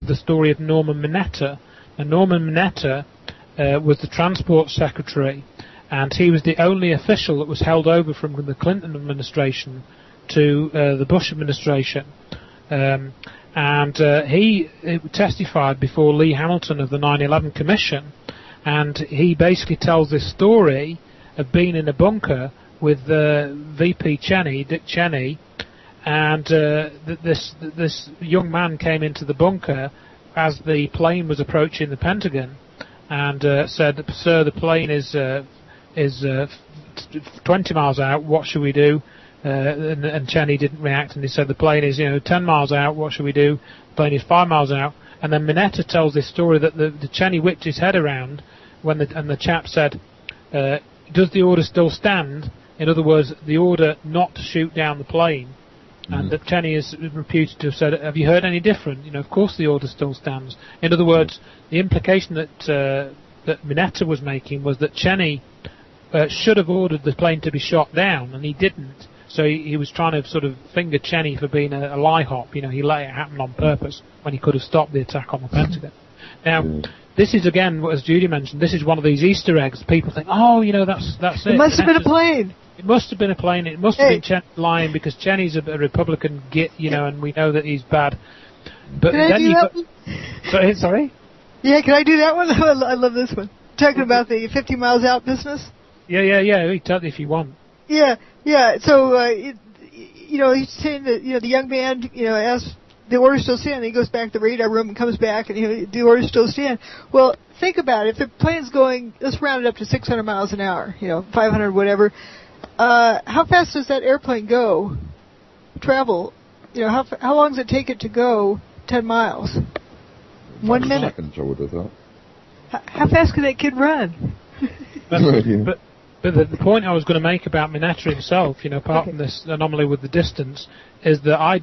the story of Norman Mineta. And Norman Mineta was the transport secretary, and he was the only official that was held over from the Clinton administration to the Bush administration. And he testified before Lee Hamilton of the 9/11 Commission, and he basically tells this story of being in a bunker with VP Cheney, Dick Cheney, and this young man came into the bunker as the plane was approaching the Pentagon, and said, "Sir, the plane is 20 miles out. What should we do?" And Cheney didn't react, and he said, "The plane is 10 miles out. What should we do? The plane is 5 miles out." And then Mineta tells this story that the Cheney whipped his head around when the chap said, "Does the order still stand?" In other words, the order not to shoot down the plane. And that Cheney is reputed to have said, "Have you heard any different? Of course the order still stands." In other words, the implication that Mineta was making was that Cheney should have ordered the plane to be shot down, and he didn't. So he was trying to sort of finger Cheney for being a lie hop. He let it happen on purpose when he could have stopped the attack on the Pentagon. Now, this is, again, as Judy mentioned, this is one of these Easter eggs. People think, that's it. It must have been a plane. It must have been a plane. It must have been Cheney lying, because Cheney's a Republican git, and we know that he's bad. But can I do that one? Sorry? Yeah, can I do that one? I love this one. Talking about the 50 miles out business? Yeah. Tell me if you want. Yeah. So, he's saying that, the young man, asks, the order still stand. He goes back to the radar room and comes back, and the order still stand. Well, think about it. If the plane's going, let's round it up to 600 miles an hour, 500, whatever. How fast does that airplane travel? How long does it take it to go 10 miles? 1 minute. Seconds, I would have thought. How fast can that kid run? But the point I was going to make about Mineta himself, apart from this anomaly with the distance, is that I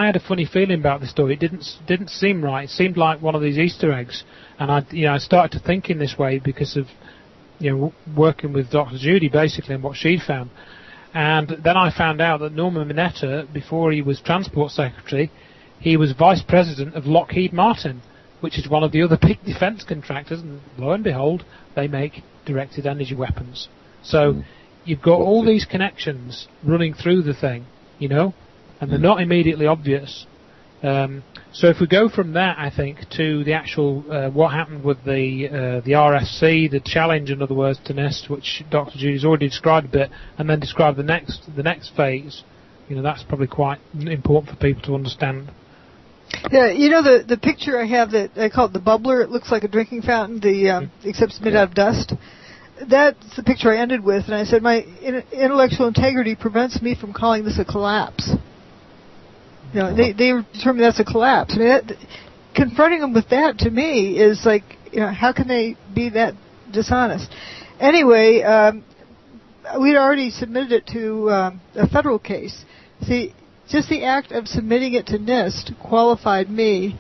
had a funny feeling about this story. It didn't seem right. It seemed like one of these Easter eggs, and I started to think in this way because of working with Dr. Judy basically and what she'd found. And then I found out that Norman Mineta, before he was transport secretary, he was vice president of Lockheed Martin, which is one of the other big defense contractors, and lo and behold, they make directed energy weapons. So you've got all these connections running through the thing, and they're not immediately obvious. So if we go from that, I think, to the actual what happened with the RSC, the challenge, in other words, to NIST, which Dr. Judy's already described a bit, and then described the next phase. That's probably quite important for people to understand. Yeah, the picture I have that I call it the bubbler. It looks like a drinking fountain, except it's made out of dust. That's the picture I ended with, and I said my intellectual integrity prevents me from calling this a collapse. They determined that's a collapse. I mean, confronting them with that, to me, is like, how can they be that dishonest? Anyway, we'd already submitted it to a federal case. See, just the act of submitting it to NIST qualified me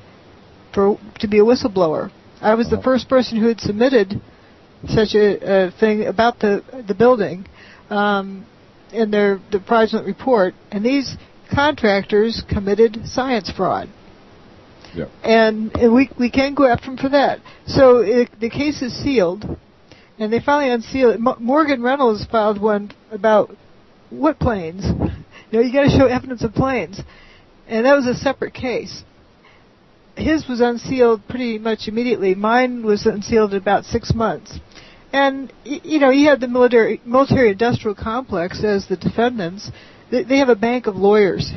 to be a whistleblower. I was the first person who had submitted such a thing about the building in the fraudulent report, and these contractors committed science fraud. Yeah. And we can go after them for that. So the case is sealed, and they finally unsealed it. Morgan Reynolds filed one about what planes. You got to show evidence of planes, and that was a separate case. His was unsealed pretty much immediately. Mine was unsealed in about 6 months. And, you have the military-industrial complex as the defendants. They have a bank of lawyers,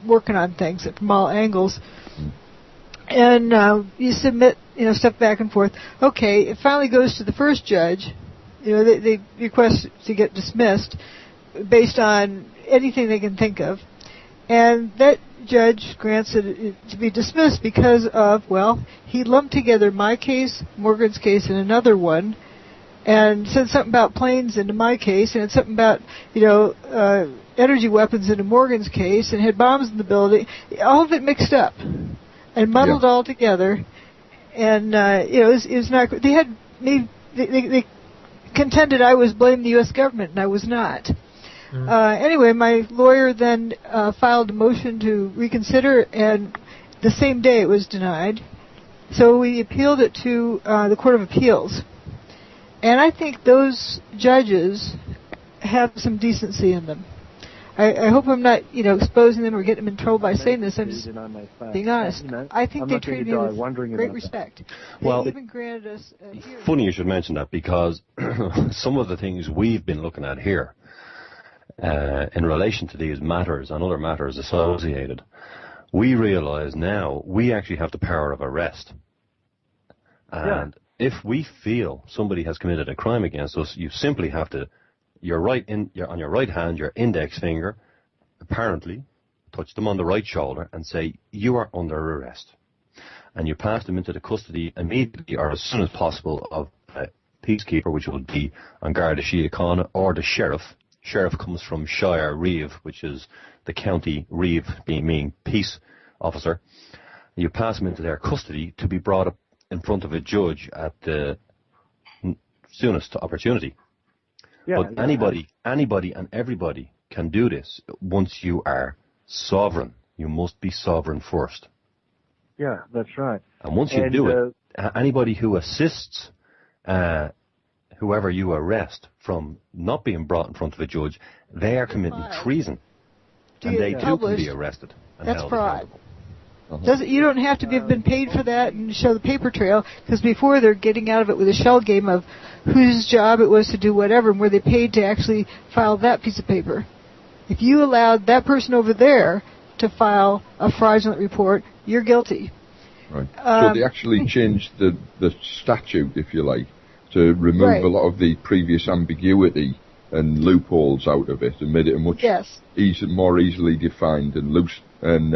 working on things from all angles. And you submit, stuff back and forth. Okay, it finally goes to the first judge. They request to get dismissed based on anything they can think of. And that judge grants it to be dismissed because of, he lumped together my case, Morgan's case, and another one, and said something about planes into my case, and something about, energy weapons into Morgan's case, and had bombs in the building. All of it mixed up and muddled all together. And, it was not good. They had me, they contended I was blaming the U.S. government, and I was not. Anyway, my lawyer then filed a motion to reconsider, and the same day it was denied. So we appealed it to the Court of Appeals. And I think those judges have some decency in them. I hope I'm not, exposing them or getting them in trouble by saying this. I'm just being honest. I think they treated me with great respect. Well, they even granted us a hearing. Funny you should mention that, because some of the things we've been looking at here in relation to these matters and other matters associated, we realize now we actually have the power of arrest. And if we feel somebody has committed a crime against us, you simply have to, on your right hand, your index finger, apparently, touch them on the right shoulder and say, you are under arrest. And you pass them into the custody immediately or as soon as possible of a peacekeeper, which will be An Garda Síochána, or the sheriff. Sheriff comes from Shire Reeve, which is the county Reeve, meaning peace officer. You pass them into their custody to be brought up in front of a judge at the soonest opportunity. But anybody and everybody can do this once you are sovereign. You must be sovereign first. Yeah, that's right. And once you do it, anybody who assists whoever you arrest from not being brought in front of a judge, they are committing treason. And they too can be arrested and held accountable. You don't have to have been paid for that and show the paper trail, because before they're getting out of it with a shell game of whose job it was to do whatever and were they paid to actually file that piece of paper. If you allowed that person over there to file a fraudulent report, you're guilty. Right. So they actually changed the statute, if you like, to remove a lot of the previous ambiguity and loopholes out of it and made it a much more easily defined and loose and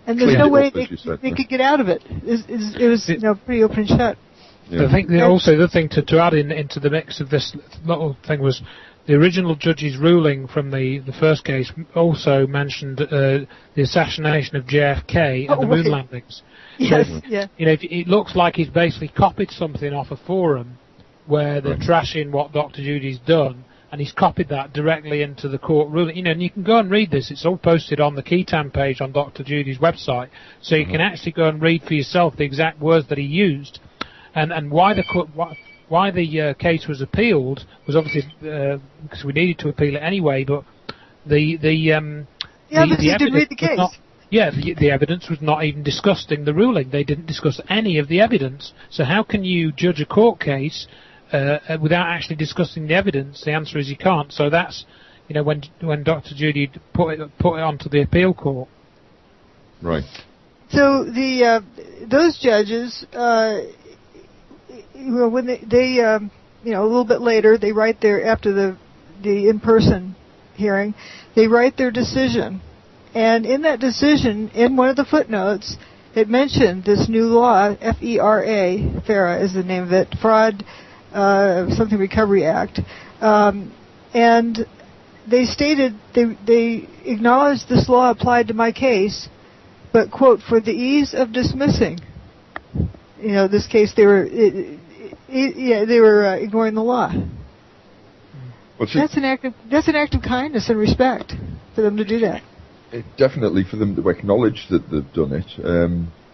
there's no way they could get out of it. It was pretty open and shut. Yeah. I think also the thing to add into the mix of this little thing was the original judge's ruling from the first case also mentioned the assassination of JFK and the moon landings. Yes, so, it looks like he's basically copied something off a forum where they're trashing what Dr. Judy's done, and he's copied that directly into the court ruling. And you can go and read this. It's all posted on the Keaton page on Dr. Judy's website, so you can actually go and read for yourself the exact words that he used, and why the case was appealed was obviously because we needed to appeal it anyway. But the evidence was not even discussed in the ruling. They didn't discuss any of the evidence. So how can you judge a court case without actually discussing the evidence? The answer is you can't. So that's when Dr. Judy put it onto the appeal court. Right. So those judges, when they a little bit later, they write after the in-person hearing, they write their decision, and in that decision, in one of the footnotes, it mentioned this new law, FERA is the name of it, Fraud something Recovery Act, and they stated they acknowledged this law applied to my case, but quote, for the ease of dismissing, this case they were ignoring the law. That's an act of kindness and respect for them to do that. Definitely for them to acknowledge that they've done it,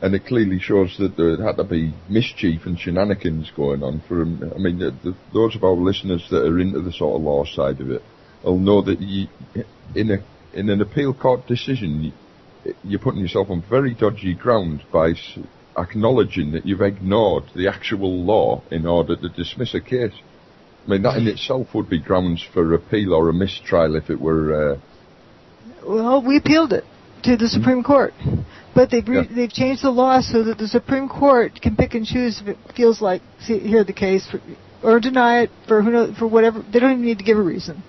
and it clearly shows that there had to be mischief and shenanigans going on for them. I mean, those of our listeners that are into the sort of law side of it will know that in an appeal court decision, you're putting yourself on very dodgy ground by acknowledging that you've ignored the actual law in order to dismiss a case. I mean, that in itself would be grounds for appeal or a mistrial if it were... Well, we appealed it to the Supreme Court, but they've changed the law so that the Supreme Court can pick and choose if it feels like hear the case or deny it for whatever. They don't even need to give a reason.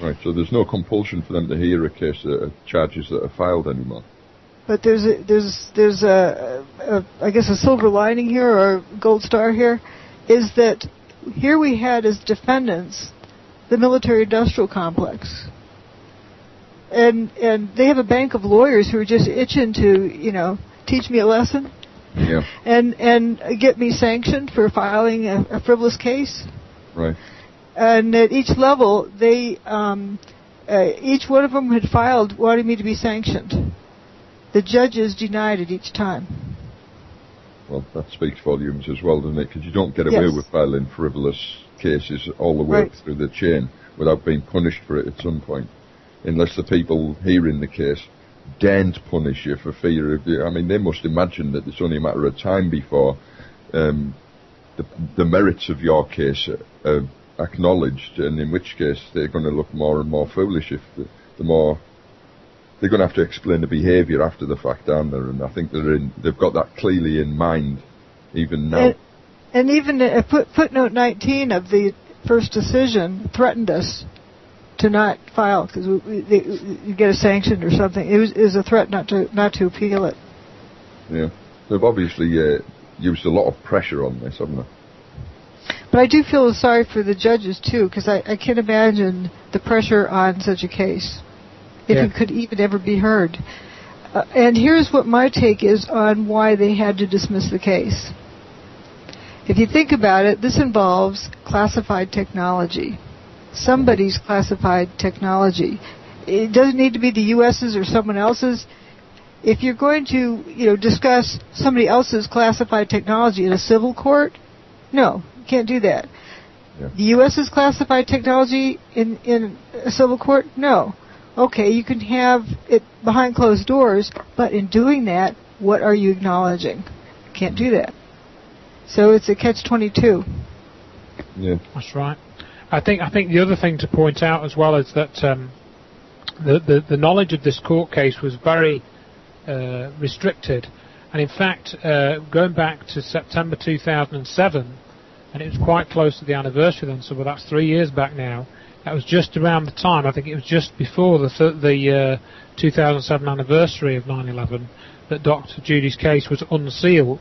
Right. So there's no compulsion for them to hear a case charges that are filed anymore. But there's I guess a silver lining here or a gold star here is that here we had as defendants the military-industrial complex. And they have a bank of lawyers who are just itching to, teach me a lesson. Yeah. And get me sanctioned for filing a frivolous case. Right. And at each level, they each one of them had filed wanting me to be sanctioned. the judges denied it each time. Well, that speaks volumes as well, doesn't it? Because you don't get away with filing frivolous cases all the way up through the chain without being punished for it at some point. Unless the people hearing the case daren't punish you for fear of you. I mean, they must imagine that it's only a matter of time before the merits of your case are acknowledged, and in which case they're going to look more and more foolish if the more they're going to have to explain the behaviour after the fact, aren't they? And I think they've got that clearly in mind even now. And even footnote 19 of the first decision threatened us to not file because you get a sanction or something. It was a threat not to appeal it. Yeah, they've obviously used a lot of pressure on this, haven't they? But I do feel sorry for the judges too, because I can't imagine the pressure on such a case if it could even ever be heard. And here's what my take is on why they had to dismiss the case. If you think about it, this involves classified technology. Somebody's classified technology. It doesn't need to be the U.S.'s or someone else's. If you're going to, discuss somebody else's classified technology in a civil court, no, you can't do that. Yeah. The U.S.'s classified technology in a civil court, no. Okay, you can have it behind closed doors, but in doing that, what are you acknowledging? You can't do that. So it's a catch-22. Yeah, that's right. I think the other thing to point out as well is that the knowledge of this court case was very restricted, and in fact, going back to September 2007, and it was quite close to the anniversary then, so that's 3 years back now. That was just around the time, I think it was just before the 2007 anniversary of 9/11, that Dr. Judy's case was unsealed.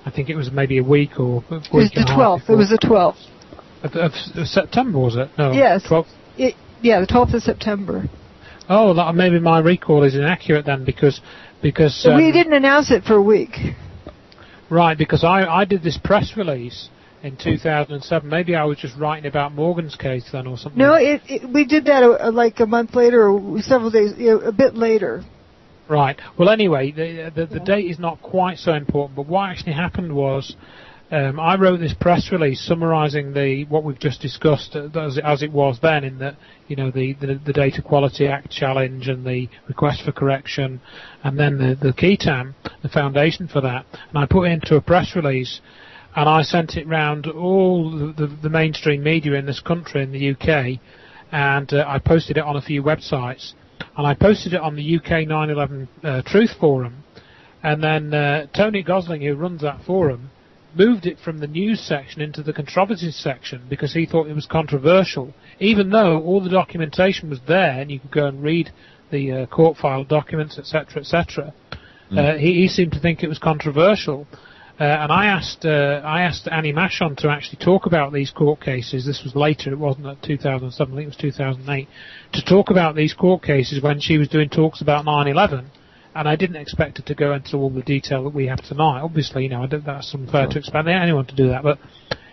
I think it was maybe a week or a week and a half before. It was the 12th. Of September, was it? No. Yes. 12th? The 12th of September. Oh, maybe my recall is inaccurate then, because we didn't announce it for a week. Right, because I did this press release in 2007. Maybe I was just writing about Morgan's case then or something. No, we did that like a month later or several days, a bit later. Right. Well, anyway, the date is not quite so important, but what actually happened was I wrote this press release summarising what we've just discussed as it was then, in that the Data Quality Act challenge and the request for correction, and then the KETAM, the foundation for that, and I put it into a press release, and I sent it round all the mainstream media in this country, in the UK, and I posted it on a few websites, and I posted it on the UK 9/11 Truth Forum, and then Tony Gosling, who runs that forum, moved it from the news section into the controversies section because he thought it was controversial, even though all the documentation was there and you could go and read the court file documents, etc., etc. He seemed to think it was controversial, and I asked Annie Mashon to actually talk about these court cases. This was later; it wasn't at 2007. I think it was 2008. To talk about these court cases when she was doing talks about 9/11. And I didn't expect her to go into all the detail that we have tonight. Obviously, that's unfair to expect anyone to do that. But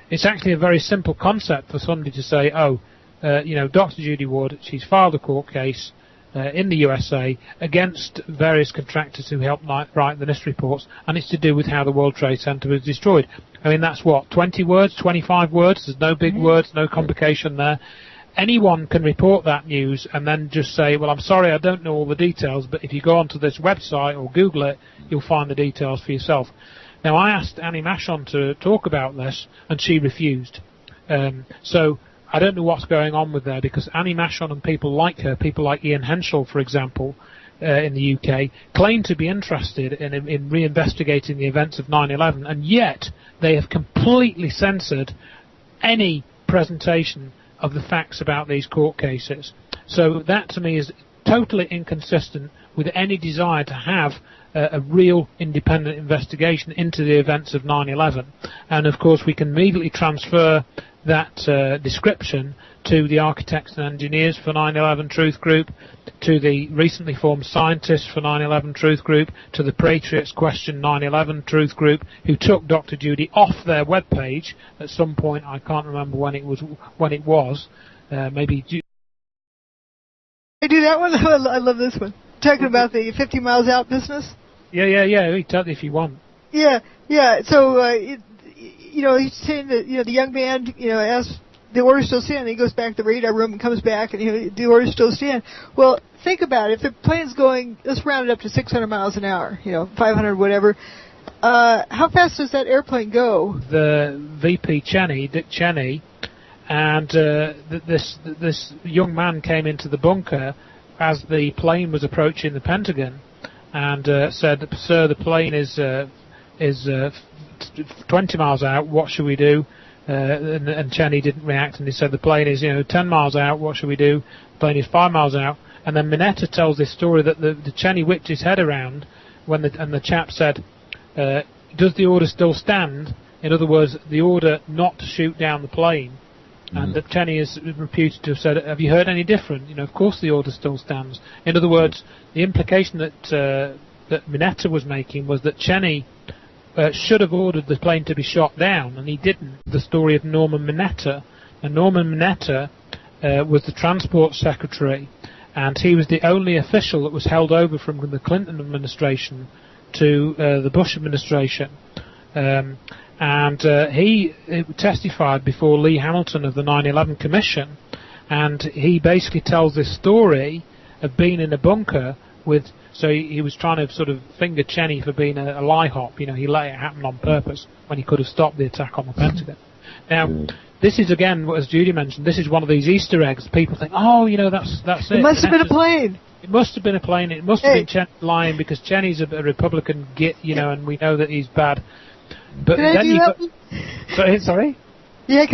it's actually a very simple concept for somebody to say, Dr. Judy Wood, she's filed a court case in the USA against various contractors who helped write the NIST reports, and it's to do with how the World Trade Center was destroyed. I mean, that's 20 words, 25 words. There's no big words, no complication there. Anyone can report that news and then just say, well, I'm sorry, I don't know all the details, but if you go onto this website or Google it, you'll find the details for yourself. Now, I asked Annie Mashon to talk about this, and she refused. So I don't know what's going on with her, because Annie Mashon and people like her, people like Ian Henschel, for example, in the UK, claim to be interested in reinvestigating the events of 9/11, and yet they have completely censored any presentation of the facts about these court cases. So that to me is totally inconsistent with any desire to have a real independent investigation into the events of 9/11. And of course we can immediately transfer that description to the architects and engineers for 9/11 Truth Group, to the recently formed scientists for 9/11 Truth Group, to the Patriots Question 9/11 Truth Group, who took Dr. Judy off their webpage at some point. I can't remember when it was. Maybe. I do that one. I love this one. talking about the 50 miles out business? Yeah. We tell you if you want. Yeah. So, he's saying that, the young man, asks, the order still stand. He goes back to the radar room and comes back, and the order still stand. Well, think about it. If the plane's going, let's round it up to 600 miles an hour, 500, whatever. How fast does that airplane go? The VP Dick Cheney, and this young man came into the bunker as the plane was approaching the Pentagon, and said, "Sir, the plane is 20 miles out. What should we do?" And Cheney didn't react, and he said, "The plane is 10 miles out. What should we do?" The plane is 5 miles out. And then Mineta tells this story that the Cheney whipped his head around and the chap said, "Does the order still stand?" In other words, the order not to shoot down the plane. And that Cheney is reputed to have said, "Have you heard any different?" Of course the order still stands. In other words, the implication that Mineta was making was that Cheney should have ordered the plane to be shot down, and he didn't. The story of Norman Mineta. And Norman Mineta was the transport secretary, and he was the only official that was held over from the Clinton administration to the Bush administration. And he testified before Lee Hamilton of the 9/11 Commission, and he basically tells this story of being in a bunker with. So he was trying to sort of finger Cheney for being a lie hop. He let it happen on purpose when he could have stopped the attack on the Pentagon. Now, this is again, as Judy mentioned, this is one of these Easter eggs. People think, that's it. It must have been a plane. It must have been a plane. It must have been Cheney lying because Cheney's a Republican git, and we know that he's bad. But Can I do that? Sorry? Yeah, can I